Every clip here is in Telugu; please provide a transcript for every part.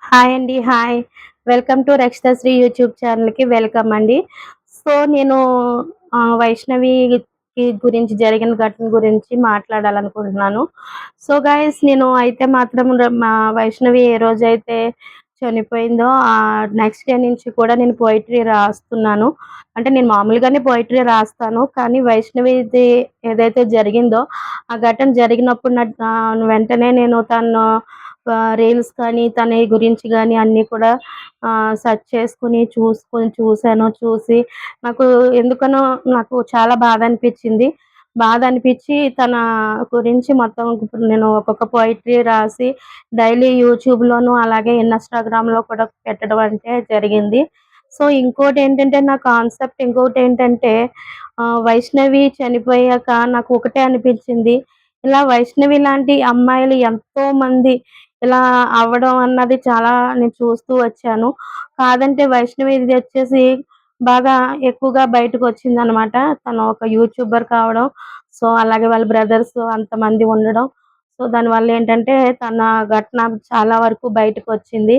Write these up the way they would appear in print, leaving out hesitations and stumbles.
హాయ్ అండి. హాయ్. వెల్కమ్ టు రక్షితశ్రీ యూట్యూబ్ ఛానల్‌కి వెల్కమ్ అండి. సో, నేను వైష్ణవికి గురించి జరిగిన ఘటన గురించి మాట్లాడాలనుకుంటున్నాను. సో, గైస్ నేను అయితే మాత్రం మా వైష్ణవి ఏ రోజైతే చనిపోయిందో నెక్స్ట్ డే నుంచి కూడా నేను పోయెట్రీ రాస్తున్నాను. అంటే నేను మామూలుగానే పోయెట్రీ రాస్తాను. కానీ వైష్ణవిది ఏదైతే జరిగిందో ఆ ఘటన జరిగినప్పుడు వెంటనే నేను తను రీల్స్ కానీ, తన గురించి గానీ అన్నీ కూడా సెర్చ్ చేసుకొని, చూసాను. చూసి నాకు ఎందుకనో నాకు చాలా బాధనిపిచ్చింది. బాధనిపిచ్చి తన గురించి మొత్తం ఇప్పుడు నేను ఒక్కొక్క పోయెట్రీ రాసి డైలీ యూట్యూబ్‌లోను, అలాగే ఇన్‌స్టాగ్రామ్‌లో కూడా పెట్టడం అంటే జరిగింది. సో, ఇంకోటేంటంటే నా కాన్సెప్ట్ ఇంకోటేంటంటే వైష్ణవి చనిపోయాక నాకు ఒకటే అనిపించింది. ఇలా వైష్ణవి లాంటి అమ్మాయిలు ఎంతోమంది ఇలా అవ్వడం అన్నది చాలా నేను చూస్తూ వచ్చాను. కాదంటే వైష్ణవిది వచ్చేసి బాగా ఎక్కువగా బయటకొచ్చిందనమాట. తను ఒక యూట్యూబర్ కావడం. సో, అలాగే వాళ్ళ బ్రదర్స్ అంతమంది ఉండడం. సో, దానివల్లేంటంటే తన ఘటన చాలా వరకు బయటకొచ్చింది.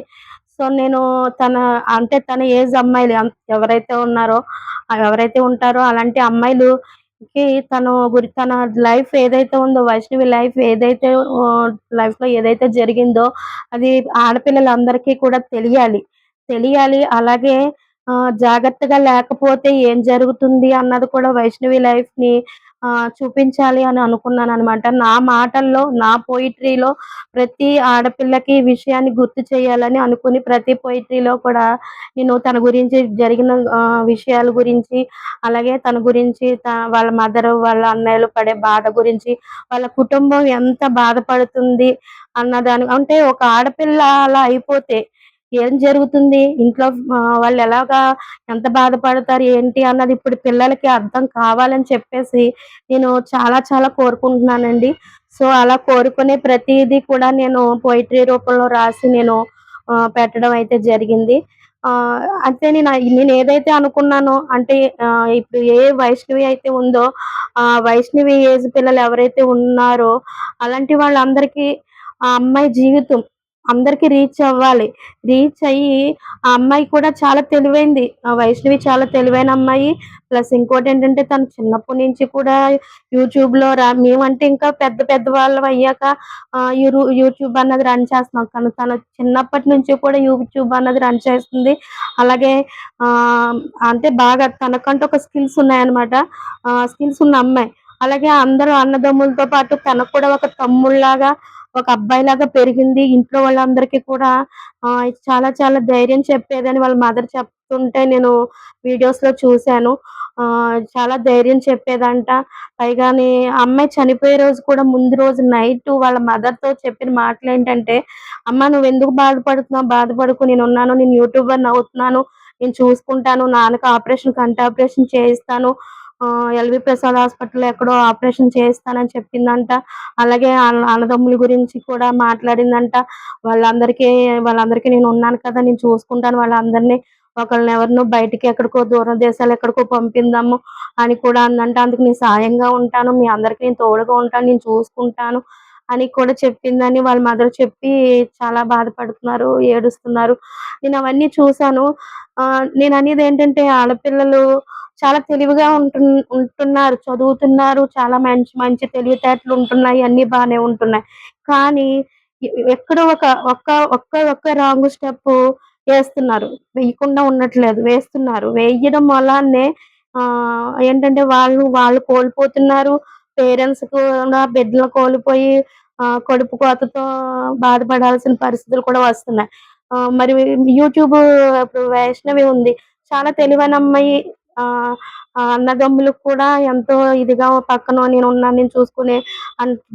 సో, నేను తన అంటే తన ఏజ్ అమ్మాయిలు ఎవరైతే ఉన్నారో ఎవరైతే ఉంటారో అలాంటి అమ్మాయిలుకి తన లైఫ్ ఏదైతే ఉందో వైష్ణవి లైఫ్ ఏదైతే లైఫ్‌లో ఏదైతే జరిగిందో అది ఆడపిల్లలందరికీ కూడా తెలియాలి. తెలియాలి. అలాగే జాగ్రత్తగా లేకపోతే ఏం జరుగుతుంది అన్నది కూడా వైష్ణవి లైఫ్‌ని చూపించాలి అని అనుకున్నాననమాట. నా మాటల్లో, నా పోయెట్రీలో ప్రతి ఆడపిల్లకి ఈ విషయాన్ని గుర్తు చేయాలని అనుకుని ప్రతి పోయెట్రీలో కూడా నేను తన గురించి జరిగిన విషయాల గురించి, అలాగే తన గురించి వాళ్ళ మదరు, వాళ్ళ అన్నయ్యలు పడే బాధ గురించి, వాళ్ళ కుటుంబం ఎంత బాధపడుతుంది అన్నదాని అంటే ఒక ఆడపిల్ల అలా అయిపోతే ఏం జరుగుతుంది? ఇంట్లో వాళ్ళెలాగా ఎంత బాధపడతారు? ఏంటి? అన్నది ఇప్పుడు పిల్లలకి అర్థం కావాలని చెప్పేసి నేను చాలా చాలా కోరుకుంటున్నానండి. సో, అలా కోరుకునే ప్రతీదీ కూడా నేను పోయెట్రీ రూపంలో రాసి నేను పెట్టడం అయితే జరిగింది. అయితే నేనేదైతే అనుకున్నానో అంటే ఇప్పుడు ఏ వైష్ణవి అయితే ఉందో వైష్ణవి ఏజ్ పిల్లలు ఎవరైతే ఉన్నారో అలాంటి వాళ్ళందరికీ ఆ అమ్మాయి జీవితం అందరికి రీచ్ అవ్వాలి. రీచ్ అయ్యి ఆ అమ్మాయి కూడా చాలా తెలివైంది. వైష్ణవి చాలా తెలివైన అమ్మాయి. ప్లస్ ఇంకోటేంటంటే తను చిన్నప్పటి నుంచి కూడా యూట్యూబ్‌లో మేమంటే ఇంకా పెద్ద పెద్ద వాళ్ళం అయ్యాక యూట్యూబ్ అన్నది రన్ చేస్తున్నాం. కానీ తను చిన్నప్పటి నుంచి కూడా యూట్యూబ్ అన్నది రన్ చేస్తుంది. అలాగే అంటే బాగా తనకంటూ ఒక స్కిల్స్ ఉన్నాయన్నమాట. స్కిల్స్ ఉన్న అమ్మాయి. అలాగే అందరూ అన్నదమ్ములతో పాటు తనకు కూడా ఒక తమ్ముడిలాగా, ఒక అబ్బాయిలాగా పెరిగింది. ఇంట్లో వాళ్ళందరికీ కూడా చాలా చాలా ధైర్యం చెప్పేదని వాళ్ళ మదర్ చెప్తుంటే నేను వీడియోస్‌లో చూసాను. చాలా ధైర్యం చెప్పేదంట. పైగాని ఆ అమ్మాయి చనిపోయే రోజు కూడా ముందు రోజు నైటు వాళ్ళ మదర్‌తో చెప్పిన మాటలేంటంటే, "అమ్మ నువ్వెందుకు బాధపడుతున్నావు? బాధపడకు నేనున్నాను. నేను యూట్యూబర్‌ని అవుతున్నాను. నేను చూసుకుంటాను. నాన్నకి ఆపరేషన్ కంటి ఆపరేషన్ చేయిస్తాను. ఎల్‌వి ప్రసాద్ హాస్పిటల్‌లో ఎక్కడో ఆపరేషన్ చేయిస్తానని" చెప్పిందంట. అలాగే ఆళ్ళ అన్నదమ్ముల గురించి కూడా మాట్లాడిందంట. వాళ్ళందరికీ వాళ్ళందరికీ నేనున్నాను కదా! నేను చూసుకుంటాను వాళ్ళందరిని. ఒకళ్ళనెవరినో బయటికి ఎక్కడికో దూరం దేశాలెక్కడికో పంపిందాము అని కూడా అందంట. అందుకు నేను సాయంగా ఉంటాను. మీ అందరికి నేను తోడుగా ఉంటాను. నేను చూసుకుంటాను అని కూడా చెప్పిందని వాళ్ళ మదర్ చెప్పి చాలా బాధపడుతున్నారు, ఏడుస్తున్నారు. నేనవన్నీ చూసాను. నేననేదేంటంటే ఆడపిల్లలు చాలా తెలివిగా ఉంటున్నారు, చదువుతున్నారు. చాలా మంచి మంచి తెలివితేటలుంటున్నాయి. అన్నీ బానే ఉంటున్నాయి. కానీ ఎక్కడో ఒక్క రాంగ్ స్టెప్పు వేస్తున్నారు. వేయకుండా ఉండట్లేదు. వేస్తున్నారు. వేయడం వల్లనే ఏంటంటే వాళ్ళు కోల్పోతున్నారు. పేరెంట్స్ కూడా బిడ్డలు కోల్పోయి కడుపు కోతతో బాధపడాల్సిన పరిస్థితులు కూడా వస్తున్నాయి. మరి యూట్యూబ్ ఇప్పుడు వైష్ణవి ఉంది. చాలా తెలివైన అమ్మాయి. ఆహ్, అన్నదమ్ములకు కూడా ఎంతో ఇదిగా పక్కన నేనున్నాను.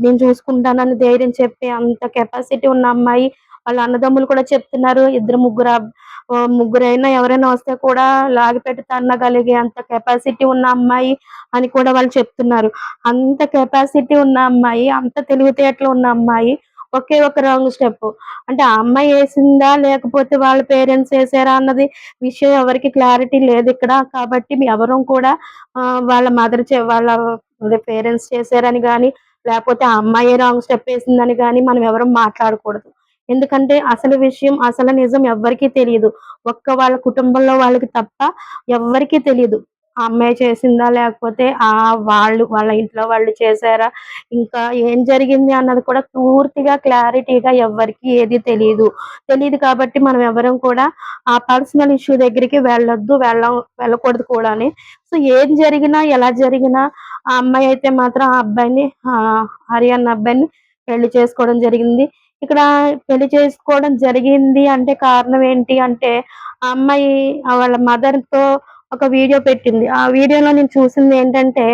నేను చూసుకుంటానని ధైర్యం చెప్పే అంత కెపాసిటీ ఉన్న అమ్మాయి. వాళ్ళ అన్నదమ్ములు కూడా చెప్తున్నారు. ఇద్దరు ముగ్గురైనా ఎవరైనా వస్తే కూడా లాగిపెట్టి తన్నగలిగే అంత కెపాసిటీ ఉన్న అమ్మాయి అని కూడా వాళ్ళు చెప్తున్నారు. అంత కెపాసిటీ ఉన్న అమ్మాయి, అంత తెలివితేటలు ఉన్న అమ్మాయి ఒకే ఒక రాంగ్ స్టెప్పు. అంటే ఆ అమ్మాయి ఏసిందా? లేకపోతే వాళ్ళ పేరెంట్స్ ఏసారా? అన్నది విషయం ఎవరికీ క్లారిటీ లేదిక్కడ. కాబట్టి ఎవరం కూడా వాళ్ళ వాళ్ళ అదే పేరెంట్స్ చేసారని గాని, లేపోతే ఆ అమ్మాయే రాంగ్ స్టెప్ ఏసిందని గాని మనం ఎవరం మాట్లాడకూడదు. ఎందుకంటే అసలు విషయం, అసలు నిజం ఎవ్వరికీ తెలీదు. ఒక్క వాళ్ళ కుటుంబంలో వాళ్ళకి తప్ప ఎవ్వరికీ తెలీదు. ఆ అమ్మాయి చేసిందా? లేకపోతే వాళ్ళ ఇంట్లో వాళ్ళు చేశారా? ఇంకా ఏం జరిగింది అన్నది కూడా పూర్తిగా క్లారిటీగా ఎవ్వరికీ ఏది తెలీదు. తెలీదు కాబట్టి మనం ఎవరం కూడా ఆ పర్సనల్ ఇష్యూ దగ్గరికి వెళ్ళకూడదు కూడాని. సో ఏం జరిగినా, ఎలా జరిగినా ఆ అమ్మాయి అయితే మాత్రం ఆ అబ్బాయిని హరి అన్న అబ్బాయిని పెళ్లి చేసుకోవడం జరిగింది. ఇక్కడ పెళ్లి చేసుకోవడం జరిగింది అంటే కారణం ఏంటి అంటే, ఆ అమ్మాయి వాళ్ళ మదర్‌తో ఒక వీడియో పెట్టింది. ఆ వీడియోలో నేను చూసిందేంటంటే,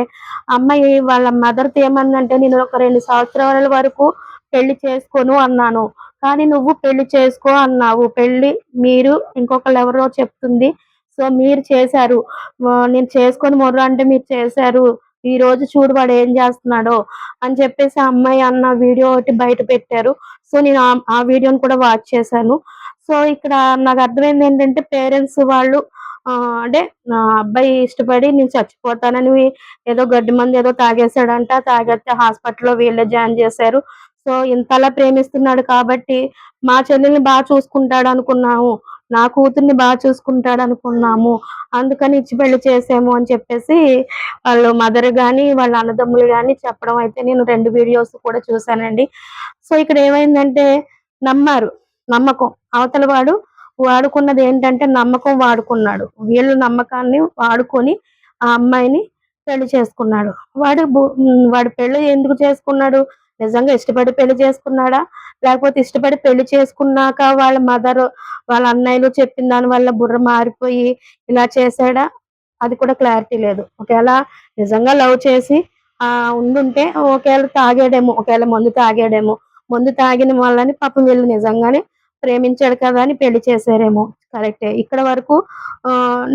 ఆ అమ్మాయి వాళ్ళ మదర్‌తో ఏమందంటే, "నేను ఒక 2 సంవత్సరాల వరకు పెళ్లి చేసుకోను అన్నాను. కానీ నువ్వు పెళ్లి చేసుకో అన్నావు. పెళ్లి మీరు ఇంకొకళ్ళెవరో చెప్తుంది. సో, మీరు చేశారు. నేను చేసుకోను మొర్రో అంటే మీరు చేశారు. ఈరోజు చూడు వాడేం జేస్తున్నాడో" అని చెప్పేసి ఆ అమ్మాయి అన్న వీడియో ఒకటి బయట పెట్టారు. సో, నేను ఆ వీడియోని కూడా వాచ్ చేశాను. సో, ఇక్కడ నాకర్థమైందేంటంటే పేరెంట్స్ వాళ్ళు అంటే నా అబ్బాయి ఇష్టపడి నేను చచ్చిపోతానని ఏదో గడ్డి మందేదో తాగేసాడంట. తాగేత్తే హాస్పిటల్‌లో వీళ్ళే జాయిన్ జేశారు. సో, ఇంతలా ప్రేమిస్తున్నాడు కాబట్టి మా చెల్లెల్ని చూసుకుంటాడనుకున్నాము. నా కూతుర్ని చూసుకుంటాడనుకున్నాము. అందుకని ఇచ్చి పెళ్లి చేసాము అని చెప్పేసి వాళ్ళు మదర్ గాని, వాళ్ళ అన్నదమ్ములు గాని చెప్పడం అయితే నేను 2 వీడియోస్ కూడా చూసానండి. సో, ఇక్కడ ఏమైందంటే నమ్మారు. నమ్మకం. అవతల వాడు వాడుకున్నదేంటంటే నమ్మకం వాడుకున్నాడు. వీళ్ళ నమ్మకాన్ని వాడుకొని ఆ అమ్మాయిని పెళ్లి చేసుకున్నాడు. వాడు పెళ్లి ఎందుకు చేసుకున్నాడు? నిజంగా ఇష్టపడి పెళ్లి చేసుకున్నాడా? లేకపోతే ఇష్టపడి పెళ్లి చేసుకున్నాక వాళ్ళ మదర్, వాళ్ళ అన్నయ్యలు చెప్పిన దాని వల్ల బుర్ర మారిపోయి ఇలా చేసాడా? అది కూడా క్లారిటీ లేదు. ఒకేళ నిజంగా లవ్ చేసి ఉండుంటే ఒకేళ తాగాడేమో, ఒకేళ మందు తాగాడేమో. మందు తాగిన వాళ్ళని పాపం వీళ్ళు నిజంగానే ప్రేమించాడు కదా అని పెళ్లి చేసారేమో. కరెక్టే. ఇక్కడ వరకు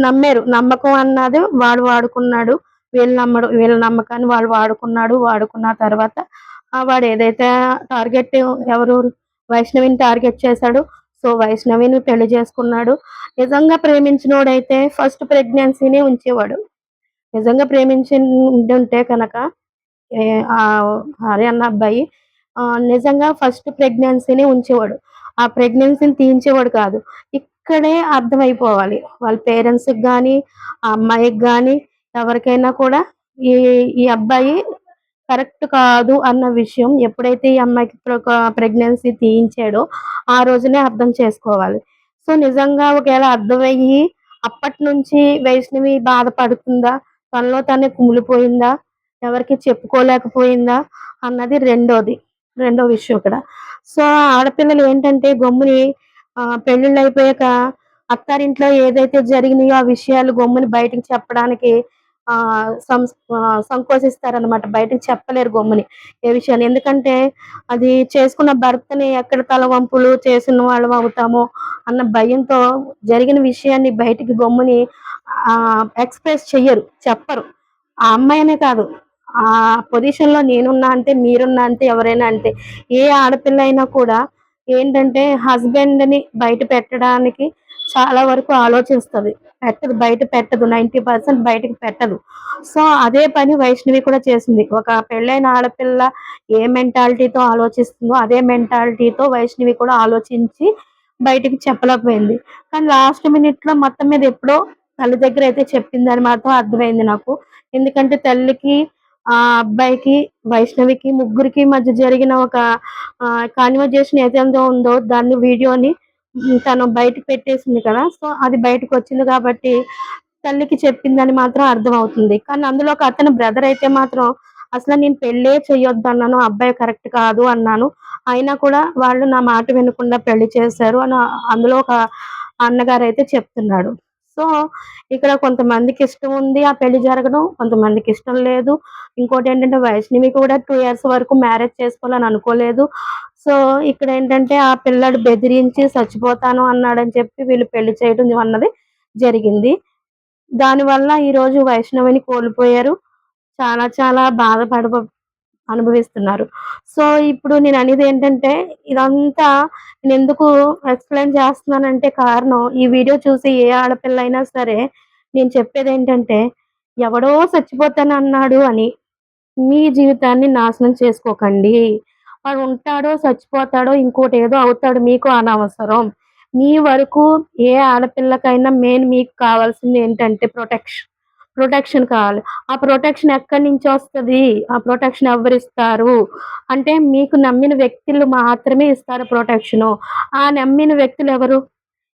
నమ్మారు. నమ్మకం అన్నది వాడు వాడుకున్నాడు. వీళ్ళ నమ్మకాన్ని వాళ్ళు వాడుకున్నాడు. వాడుకున్న తర్వాత వాడేదైతే టార్గెట్ ఎవరు వైష్ణవిని టార్గెట్ చేశాడో, సో వైష్ణవిని పెళ్లి చేసుకున్నాడు. నిజంగా ప్రేమించినోడైతే ఫస్ట్ ప్రెగ్నెన్సీనే ఉంచేవాడు. నిజంగా ప్రేమించి ఉండుంటే కనుక హరి అన్న అబ్బాయి నిజంగా ఫస్ట్ ప్రెగ్నెన్సీనే ఉంచేవాడు. ఆ ప్రెగ్నెన్సీని తీయించేవాడు కాదు. ఇక్కడే అర్థమైపోవాలి. వాళ్ళ పేరెంట్స్‌కి గాని, ఆ అమ్మాయికి గాని ఎవరికైనా కూడా ఈ ఈ అబ్బాయి కరెక్ట్ కాదు అన్న విషయం ఎప్పుడైతే ఈ అమ్మాయికి ప్రెగ్నెన్సీ తీయించాడో ఆ రోజునే అర్థం చేసుకోవాలి. సో, నిజంగా ఒకవేళ అర్థమయ్యి అప్పటినుంచి వైష్ణవి బాధపడుతుందా? తనలో తనే కుమిలిపోయిందా? ఎవరికీ చెప్పుకోలేకపోయిందా? అన్నది రెండో విషయం ఇక్కడ. సో, ఆడపిల్లలు ఏంటంటే గమ్ముని పెళ్ళిళ్ళయిపోయాక అత్తారింట్లో ఏదైతే జరిగినాయో ఆ విషయాలు గమ్ముని బయటకి చెప్పడానికి సంకోచిస్తారనమాట. బయటకి చెప్పలేరు గమ్ముని ఏ విషయాన్ని. ఎందుకంటే అది చేసుకున్న భర్తని ఎక్కడ తలవంపులు చేసిన వాళ్ళం అవుతామో అన్న భయంతో జరిగిన విషయాన్ని బయటికి గమ్ముని ఎక్స్‌ప్రెస్ చెయ్యరు. చెప్పరు. ఆ అమ్మాయనే కాదు. ఆ పొజిషన్‌లో నేనున్నా అంతే, మీరున్నా అంతే, ఎవరైనా అంతే. ఏ ఆడపిల్ల అయినా కూడా ఏంటంటే హస్బెండ్‌ని బయట పెట్టడానికి చాలా వరకు ఆలోచిస్తది. బయట పెట్టదు. 90% బయటకి పెట్టదు. సో, అదే పని వైష్ణవి కూడా చేసింది. ఒక పెళ్ళైన ఆడపిల్ల ఏ మెంటాలిటీతో ఆలోచిస్తుందో అదే మెంటాలిటీతో వైష్ణవి కూడా ఆలోచించి బయటికి చెప్పలేకపోయింది. కానీ లాస్ట్ మినిట్‌లో మొత్తం మీద ఎప్పుడో తల్లి దగ్గరైతే చెప్పిందని మాత్రం అర్థమైంది నాకు. ఎందుకంటే తల్లికి, అబ్బాయికి, వైష్ణవికి ముగ్గురికి మధ్య జరిగిన ఒక కన్వర్జేషన్ ఏదైతే ఉందో దాన్ని వీడియోని తను బయటకి పెట్టేసింది కదా! సో, అది బయటకొచ్చింది కాబట్టి తల్లికి చెప్పిందని మాత్రం అర్థమవుతుంది. కానీ అందులో ఒక అతని బ్రదర్ అయితే మాత్రం అసల నేను పెళ్ళే చెయ్యొద్దన్నాను. అబ్బాయి కరెక్ట్ కాదు అన్నాను. అయినా కూడా వాళ్ళు నా మాట వినకుండా పెళ్లి చేశారు అని అందులో ఒక అన్నగారైతే చెప్తున్నాడు. సో, ఇక్కడ కొంతమందికి ఇష్టం ఉంది ఆ పెళ్లి జరగడం. కొంతమందికి ఇష్టం లేదు. ఇంకోటేంటంటే వైష్ణవి కూడా 2 ఇయర్స్ వరకు మ్యారేజ్ చేసుకోవాలని అనుకోలేదు. సో, ఇక్కడేంటంటే ఆ పిల్లాడు బెదిరించి చచ్చిపోతాను అన్నాడని చెప్పి వీళ్ళు పెళ్లి చేయడం అన్నది జరిగింది. దానివల్ల ఈరోజు వైష్ణవిని కోల్పోయారు. చాలా చాలా అనుభవిస్తున్నారు. సో, ఇప్పుడు నేననేదేంటంటే ఇదంతా నేనెందుకు ఎక్స్‌ప్లెయిన్ చేస్తున్నానంటే కారణం ఈ వీడియో చూసి ఏ ఆడపిల్లైనా సరే నేను చెప్పేదేంటంటే ఎవడో చచ్చిపోతానన్నాడు అని మీ జీవితాన్ని నాశనం చేసుకోకండి. వాడు ఉంటాడో, చచ్చిపోతాడో, ఇంకోటి ఏదో అవుతాడు మీకు అనవసరం. మీ వరకు ఏ ఆడపిల్లకైనా మెయిన్ మీకు కావాల్సింది ఏంటంటే ప్రొటెక్షన్. ప్రొటెక్షన్ కావాలి. ఆ ప్రొటెక్షన్ ఎక్కడి నుంచొస్తది? ఆ ప్రొటెక్షన్ ఎవ్వరిస్తారు? అంటే మీకు నమ్మిన వ్యక్తులు మాత్రమే ఇస్తారు ప్రొటెక్షను. ఆ నమ్మిన వ్యక్తులెవరు?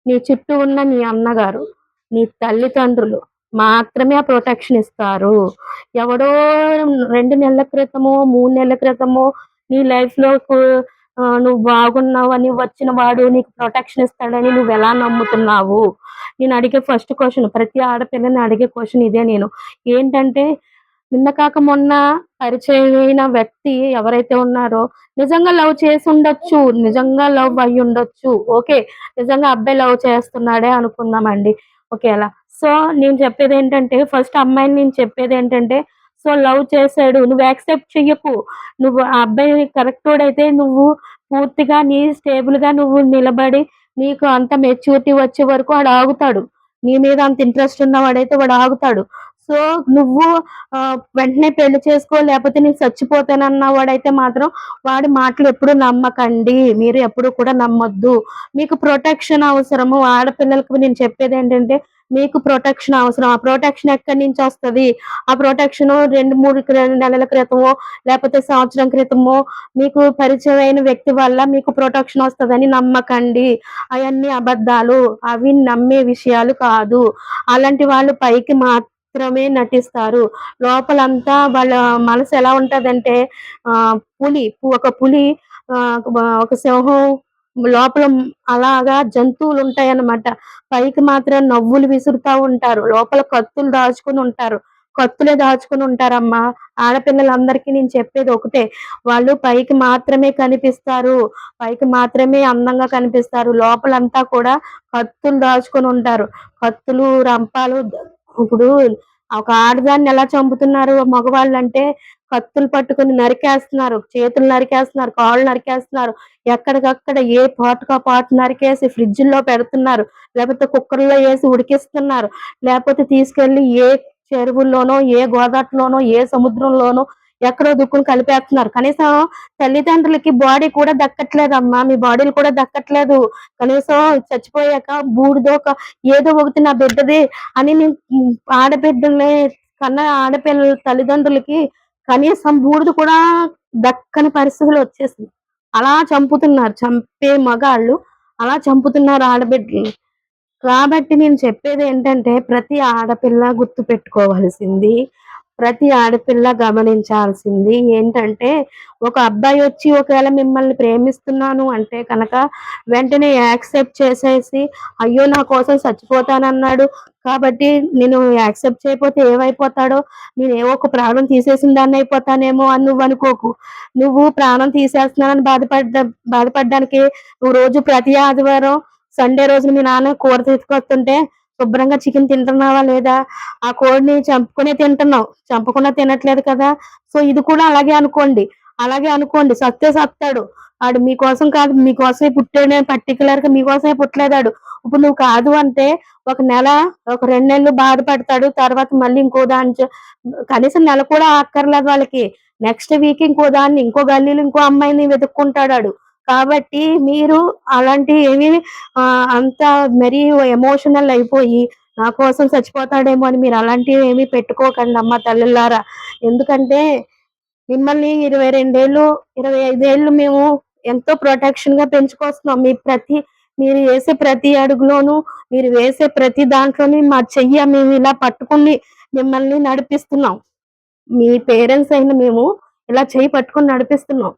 నీ చుట్టూ ఉన్న నీ అన్నగారు, నీ తల్లిదండ్రులు మాత్రమే ఆ ప్రొటెక్షన్ ఇస్తారు. ఎవడో 2 నెలల క్రితమో, 3 నెలల క్రితమో నీ లైఫ్‌లోకు నువ్వు బాగున్నావని వచ్చిన వాడు నీకు ప్రొటెక్షన్ ఇస్తాడని నువ్వెలా నమ్ముతున్నావు? నేను అడిగే ఫస్ట్ క్వెషన్, ప్రతి ఆడపిల్లని అడిగే క్వెషన్ ఇదే నేను. ఏంటంటే నిన్న కాక మొన్న పరిచయమైన వ్యక్తి ఎవరైతే ఉన్నారో నిజంగా లవ్ చేసుండొచ్చు. నిజంగా లవ్ అయ్యుండొచ్చు. ఓకే. నిజంగా అబ్బాయి లవ్ చేస్తున్నాడే అనుకుందామండి. ఒకేళ. సో, నేను చెప్పేదేంటంటే ఫస్ట్ అమ్మాయిని నేను చెప్పేదేంటంటే సో, లవ్ చేసాడు. నువ్వు యాక్సెప్ట్ చెయ్యకు. నువ్వు ఆ అబ్బాయి కరెక్టోడైతే నువ్వు పూర్తిగా స్టేబుల్‌గా నువ్వు నిలబడి నీకు అంత మెచ్యూరిటీ వచ్చే వరకు వాడాగుతాడు. నీ మీద అంత ఇంట్రెస్ట్ ఉన్నవాడైతే వాడాగుతాడు. సో, నువ్వు వెంటనే పెళ్లి చేసుకో లేపోతే నేను చచ్చిపోతానన్న వాడైతే మాత్రం వాడి మాటలు ఎప్పుడు నమ్మకండి. మీరు ఎప్పుడు కూడా నమ్మొద్దు. మీకు ప్రొటెక్షన్ అవసరము. ఆడపిల్లలకి నేను చెప్పేదేంటంటే మీకు ప్రొటెక్షన్ అవసరం. ఆ ప్రొటెక్షన్ ఎక్కడి నుంచొస్తది? ఆ ప్రొటెక్షను 2, 3 నెలల క్రితమో లేపోతే సంవత్సరం క్రితమో మీకు పరిచయమైన వ్యక్తి వల్ల మీకు ప్రొటెక్షన్ వస్తదని నమ్మకండి. అయన్నీ అబద్ధాలు. అవి నమ్మే విషయాలు కాదు. అలాంటి వాళ్ళు పైకి మాత్రమే నటిస్తారు. లోపలంతా వాళ్ళ మనసు ఎలా ఉంటదంటే ఒక పులి ఒక సింహం లోపల అలాగా జంతువులుంటాయన్నమాట. పైకి మాత్రం నవ్వులు విసురుతా ఉంటారు. లోపల కత్తులు దాచుకొని ఉంటారు. కత్తులే దాచుకొని ఉంటారమ్మా. ఆడపిల్లలందరికీ నేను చెప్పేది ఒకటే. వాళ్ళు పైకి మాత్రమే కనిపిస్తారు. పైకి మాత్రమే అందంగా కనిపిస్తారు. లోపలంతా కూడా కత్తులు దాచుకొని ఉంటారు. కత్తులు, రంపాలు ఇప్పుడు ఒక ఆడదాన్ని ఎలా చంపుతున్నారు మగవాళ్ళంటే కత్తులు పట్టుకొని నరికేస్తున్నారు. చేతులు నరికేస్తున్నారు. కాళ్ళు నరికేస్తున్నారు. ఎక్కడికక్కడ ఏ పాటుకా పాటు నరికేసి ఫ్రిడ్జుల్లో పెడుతున్నారు. లేపోతే కుక్కర్‌లో ఏసి ఉడికిస్తున్నారు. లేపోతే తీసుకెళ్ళి ఏ చెరువుల్లోనో, ఏ గోదాట్లోనో, ఏ సముద్రంలోనో ఎక్కడో దుక్కుని కలిపేస్తున్నారు. కనీసం తల్లిదండ్రులకి బాడీ కూడా దక్కట్లేదమ్మా. మీ బాడీలు కూడా దక్కట్లేదు. కనీసం చచ్చిపోయాక బూడిదో ఏదో ఒకటి నా బిడ్డది అని నేను ఆడబిడ్డల్ని కన్న ఆడపిల్లల తల్లిదండ్రులకి కనీసం బూడిద కూడా దక్కని పరిస్థితులొచ్చేసింది. అలా చంపుతున్నారు. చంపే మగాళ్ళు అలా చంపుతున్నారు ఆడబిడ్డలని. కాబట్టి నేను చెప్పేదేంటంటే ప్రతి ఆడపిల్ల గుర్తుపెట్టుకోవాల్సింది, ప్రతి ఆడపిల్ల గమనించాల్సింది ఏంటంటే, ఒక అబ్బాయొచ్చి ఒకవేళ మిమ్మల్ని ప్రేమిస్తున్నాను అంటే కనక వెంటనే యాక్సెప్ట్ చేసేసి, అయ్యో! నా కోసం చచ్చిపోతానన్నాడు. కాబట్టి నేను యాక్సెప్ట్ చేయకపోతే ఏమైపోతాడో, నేనేమో ఒక ప్రాణం తీసేసిన దాన్నయిపోతానేమో అని నువ్వనుకోకు. నువ్వు ప్రాణం తీసేస్తున్నానని బాధపడ్డానికి నువ్వు రోజు ప్రతి ఆదివారం సండే రోజున మీ నాన్న కూర తీసుకొస్తుంటే శుభ్రంగా చికెన్ తింటున్నావా లేదా? ఆ కోడిని చంపుకునే తింటున్నావు. చంపకుండా తినట్లేదు కదా! సో, ఇది కూడా అలాగే అనుకోండి. అలాగే అనుకోండి. సత్తే సత్తాడు. ఆడు మీకోసం కాదు, మీకోసమే పుట్టాడు పర్టిక్యులర్‌గా మీకోసమే పుట్టలేదాడు. ఇప్పుడు నువ్వు కాదు అంటే ఒక నెల, ఒక 2 నెలలు బాధపడతాడు. తర్వాత మళ్ళీ ఇంకో దాని కనీసం నెల కూడా అక్కర్లేదు వాళ్ళకి. నెక్స్ట్ వీక్ ఇంకో దాన్ని, ఇంకో గల్లీలో ఇంకో అమ్మాయిని వెతుక్కుంటాడాడు. కాబట్టి మీరు అలాంటివి ఏమి అంత మరీ ఎమోషనల్ అయిపోయి నా కోసం చచ్చిపోతాడేమో అని మీరు అలాంటివి ఏమీ పెట్టుకోకండమ్మా తల్లులారా. ఎందుకంటే మిమ్మల్ని 22 ఏళ్ళు, 25 ఏళ్ళు మేము ఎంతో ప్రొటెక్షన్‌గా పెంచుకొస్తున్నాం. మీరు వేసే ప్రతి అడుగులోనూ, మీరు వేసే ప్రతి దాంట్లోని మా చెయ్య మేము ఇలా పట్టుకొని మిమ్మల్ని నడిపిస్తున్నాం. మీ పేరెంట్స్ అయిన మేము ఇలా చెయ్యి పట్టుకొని నడిపిస్తున్నాం.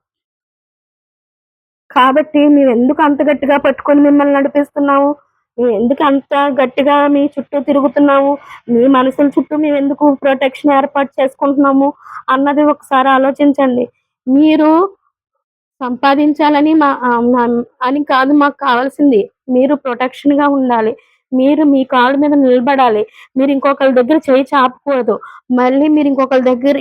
కాబట్టి మేమెందుకు అంత గట్టిగా పట్టుకొని మిమ్మల్ని నడిపిస్తున్నాము? మేమెందుకు అంత గట్టిగా మీ చుట్టూ తిరుగుతున్నాము? మీ మనసుల చుట్టూ మేమెందుకు ప్రొటెక్షన్ ఏర్పాటు చేసుకుంటున్నాము? అన్నది ఒకసారి ఆలోచించండి. మీరు సంపాదించాలని అని కాదు మాకు కావాల్సింది. మీరు ప్రొటెక్షన్‌గా ఉండాలి. మీరు మీ కాళ్ళ మీద నిలబడాలి. మీరు ఇంకొకళ్ళ దగ్గర చెయ్యి చాపకూడదు. మళ్ళీ మీరు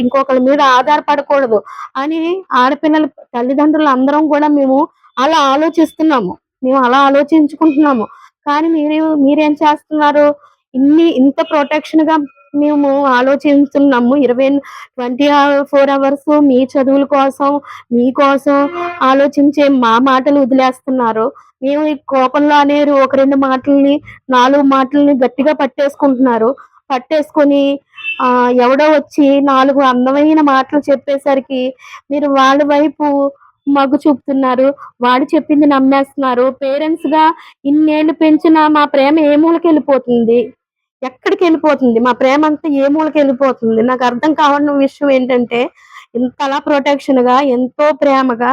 ఇంకొకళ్ళ మీద ఆధారపడకూడదు అని ఆడపిల్లల తల్లిదండ్రులందరం కూడా మేము అలా ఆలోచిస్తున్నాము. మేము అలా ఆలోచించుకుంటున్నాము. కానీ మీరేం చేస్తున్నారు? ఇంత ప్రొటెక్షన్‌గా మేము ఆలోచిస్తున్నాము. 24 అవర్స్ మీ చదువుల కోసం, మీకోసం ఆలోచించే మా మాటలు వదిలేస్తున్నారు. మేము ఈ కోపంలో అనేరు ఒక 2 మాటల్ని, 4 మాటల్ని గట్టిగా పట్టేసుకుంటున్నారు. పట్టేసుకొని ఎవడో వచ్చి 4 అందమైన మాటలు చెప్పేసరికి మీరు వాళ్ళ వైపు మొగ్గు చూపుతున్నారు. వాడు చెప్పింది నమ్మేస్తున్నారు. పేరెంట్స్‌గా ఇన్నేళ్లు పెంచిన మా ప్రేమ ఏ మూలకెళ్ళిపోతుంది? ఎక్కడికెళ్ళిపోతుంది? మా ప్రేమంతా ఏ మూలకెళ్ళిపోతుంది? నాకర్థం కావని విషయం ఏంటంటే, ఇంతలా ప్రొటెక్షన్‌గా, ఎంతో ప్రేమగా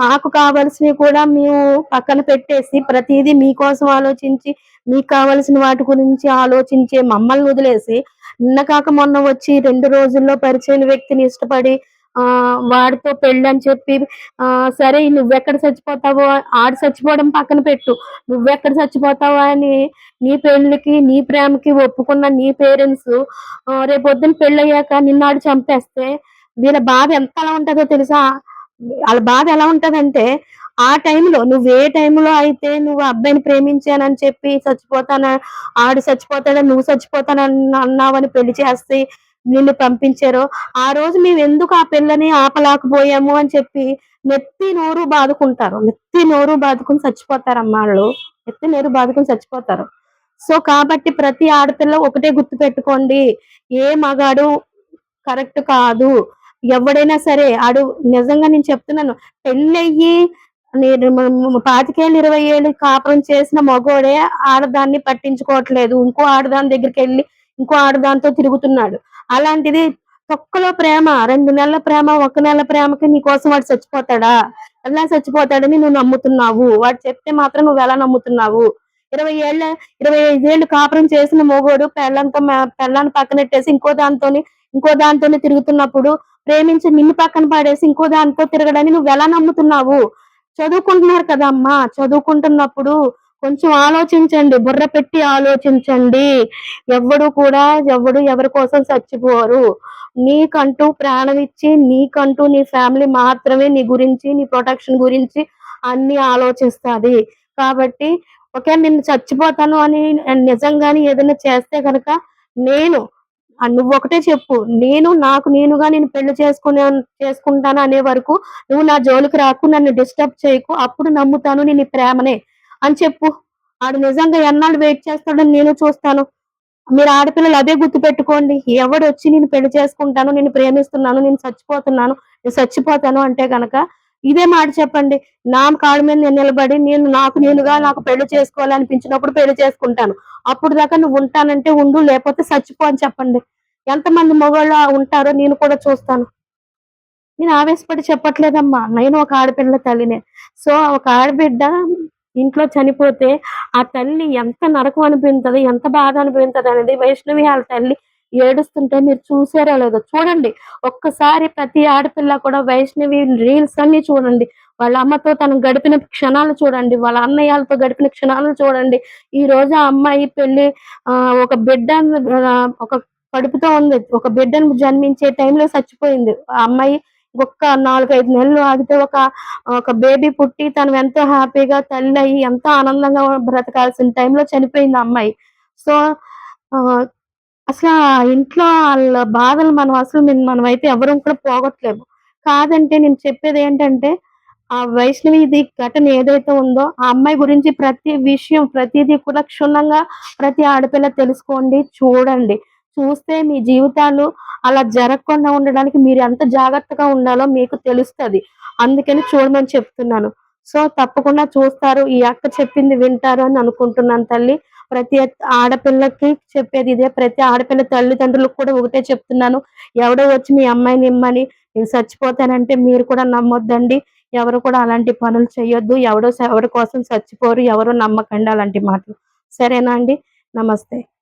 మాకు కావాల్సినవి కూడా మేము పక్కన పెట్టేసి, ప్రతీదీ మీకోసం ఆలోచించి, మీకు కావాల్సిన వాటి గురించి ఆలోచించే మమ్మల్ని వదిలేసి, నిన్న కాక మొన్న వచ్చి 2 రోజుల్లో పరిచయమైన వ్యక్తిని ఇష్టపడి వాడితో పెళ్ళని చెప్పి సరే నువ్వెక్కడ చచ్చిపోతావో ఆడు చచ్చిపోవడం పక్కన పెట్టు. నువ్వెక్కడ చచ్చిపోతావో అని నీ పెళ్ళికి, నీ ప్రేమకి ఒప్పుకున్న నీ పేరెంట్స్ రేపొద్దున పెళ్ళయ్యాక నిన్నాడు చంపేస్తే వీళ్ళ బాధ ఎంతలా ఉంటదో తెలుసా? ఆళ్ళ బాధ ఎలా ఉంటదంటే, ఆ టైంలో నువ్వే టైంలో అయితే నువ్వు ఆ అబ్బాయిని ప్రేమించానని చెప్పి ఆడు చచ్చిపోతాడని నువ్వు అన్నావని పెళ్లి చేసి నిన్ను పంపించారో, ఆ రోజు మేమెందుకు ఆ పిల్లని ఆపలేకపోయాము అని చెప్పి నెత్తి నోరు బాదుకుంటారు. నెత్తి నోరు బాదుకొని చచ్చిపోతారమ్మా ఆళ్ళు. నెత్తి నోరు బాదుకొని చచ్చిపోతారు. సో, కాబట్టి ప్రతి ఆడపిల్ల ఒకటే గుర్తుపెట్టుకోండి. ఏ మగాడు కరెక్ట్ కాదు. ఎవడైనా సరే నిజంగా నేను చెప్తున్నాను. పెళ్లయ్యి నేను 25 ఏళ్ళు, 20 ఏళ్ళు కాపురం చేసిన మగోడే ఆడదాన్ని పట్టించుకోవట్లేదు. ఇంకో ఆడదాని దగ్గరికెళ్ళి ఇంకో ఆడదానితో తిరుగుతున్నాడు. అలాంటిది తొక్కలో ప్రేమ 2 నెలల ప్రేమ, 1 నెల ప్రేమకి నీకోసం వాడు చచ్చిపోతాడా? ఎలా చచ్చిపోతాడని నువ్వు నమ్ముతున్నావు? వాడు చెప్తే మాత్రం నువ్వెలా నమ్ముతున్నావు? 25 ఏళ్ళు కాపురం చేసిన మొగోడు పెళ్ళాన్ని పక్కనెట్టేసి ఇంకో దాంతోని తిరుగుతున్నప్పుడు ప్రేమించి నిన్ను పక్కన పడేసి ఇంకో దానితో తిరగడని నువ్వెలా నమ్ముతున్నావు? చదువుకుంటున్నారు కదా అమ్మా! చదువుకుంటున్నప్పుడు కొంచెం ఆలోచించండి. బుర్ర పెట్టి ఆలోచించండి. ఎవడు ఎవరి కోసం చచ్చిపోరు. నీకంటూ ప్రాణం ఇచ్చి, నీకంటూ నీ ఫ్యామిలీ మాత్రమే నీ గురించి, నీ ప్రొటెక్షన్ గురించి అన్నీ ఆలోచిస్తాది. కాబట్టి ఒకేళ నేను చచ్చిపోతాను అని నిజంగానే ఏదైనా చేస్తే గనక నేను నువ్వొకటే చెప్పు. నేను పెళ్లి చేసుకుంటాను అనే వరకు నువ్వు నా జోలికి రాకు, నన్ను డిస్టర్బ్ చేయకు. అప్పుడు నమ్ముతాను నేను నీ ప్రేమనే అని చెప్పు. ఆడు నిజంగా ఎన్నాళ్ళు వెయిట్ చేస్తాడని నేను చూస్తాను. మీరు ఆడపిల్లలు అదే గుర్తుపెట్టుకోండి. ఎవడొచ్చి నేను పెళ్లి చేసుకుంటాను, నిన్ను ప్రేమిస్తున్నాను, నేను చచ్చిపోతాను అంటే గనక ఇదే మాట చెప్పండి. నా కాళ్ళ మీద నేను నిలబడి నాకు పెళ్లి చేసుకోవాలనిపించినప్పుడు పెళ్లి చేసుకుంటాను. అప్పుడు దాకా నువ్వు ఉంటానంటే ఉండు, లేకపోతే చచ్చిపో అని చెప్పండి. ఎంతమంది మగోళ్ళు ఉంటారో నేను కూడా చూస్తాను. నేను ఆవేశపడి చెప్పట్లేదమ్మా. నేను ఒక ఆడపిల్ల తల్లినే. సో, ఒక ఆడబిడ్డ ఇంట్లో చనిపోతే ఆ తల్లి ఎంత నరకం అనిపింతది, ఎంత బాధ అనిపింతదనేది వైష్ణవి ఆళ్ళ తల్లి ఏడుస్తుంటే మీరు చూసారో లేదో చూడండి. ఒక్కసారి ప్రతి ఆడపిల్ల కూడా వైష్ణవి రీల్స్ అన్నీ చూడండి. వాళ్ళ అమ్మతో తను గడిపిన క్షణాలు చూడండి. వాళ్ళ అన్నయ్యలతో గడిపిన క్షణాలు చూడండి. ఈరోజు ఆ అమ్మాయి పెళ్లి ఒక ఒక కడుపుతో ఉంది. ఒక బిడ్డను జన్మించే టైంలో చచ్చిపోయింది. ఆ అమ్మాయి ఒక్క 4, 5 నెలలు ఆగితే ఒక బేబీ పుట్టి తను ఎంతో హ్యాపీగా తల్లయ్యి ఎంతో ఆనందంగా బ్రతకాల్సిన టైంలో చనిపోయింది ఆ అమ్మాయి. సో, ఆహ్, అసలా ఇంట్లో ఆళ్ళ బాధలు మనమైతే ఎవరం కూడా పోగొట్టలేము. కాదంటే నేను చెప్పేదేంటంటే, ఆ వైష్ణవిది ఘటన ఏదైతే ఉందో, ఆ అమ్మాయి గురించి ప్రతి విషయం, ప్రతీదీ కూడా క్షుణ్ణంగా ప్రతి ఆడపిల్ల తెలుసుకోండి, చూడండి. చూస్తే మీ జీవితాలు అలా జరగకుండా ఉండడానికి మీరెంత జాగ్రత్తగా ఉండాలో మీకు తెలుస్తది. అందుకని చూడమని చెప్తున్నాను. సో, తప్పకుండా చూస్తారు. ఈ అక్క చెప్పింది వింటారు అని అనుకుంటున్నాను తల్లి. ప్రతి ఆడపిల్లకి చెప్పేది ఇదే. ప్రతి ఆడపిల్ల తల్లిదండ్రులకు కూడా ఒకటే చెప్తున్నాను. ఎవడో వచ్చి మీ అమ్మాయిని ఇమ్మని నేను చచ్చిపోతానంటే మీరు కూడా నమ్మొద్దండి. ఎవరు కూడా అలాంటి పనులు చేయొద్దు. ఎవరి కోసం చచ్చిపోరు. ఎవరు నమ్మకండి అలాంటి మాటలు. సరేనా అండి? నమస్తే.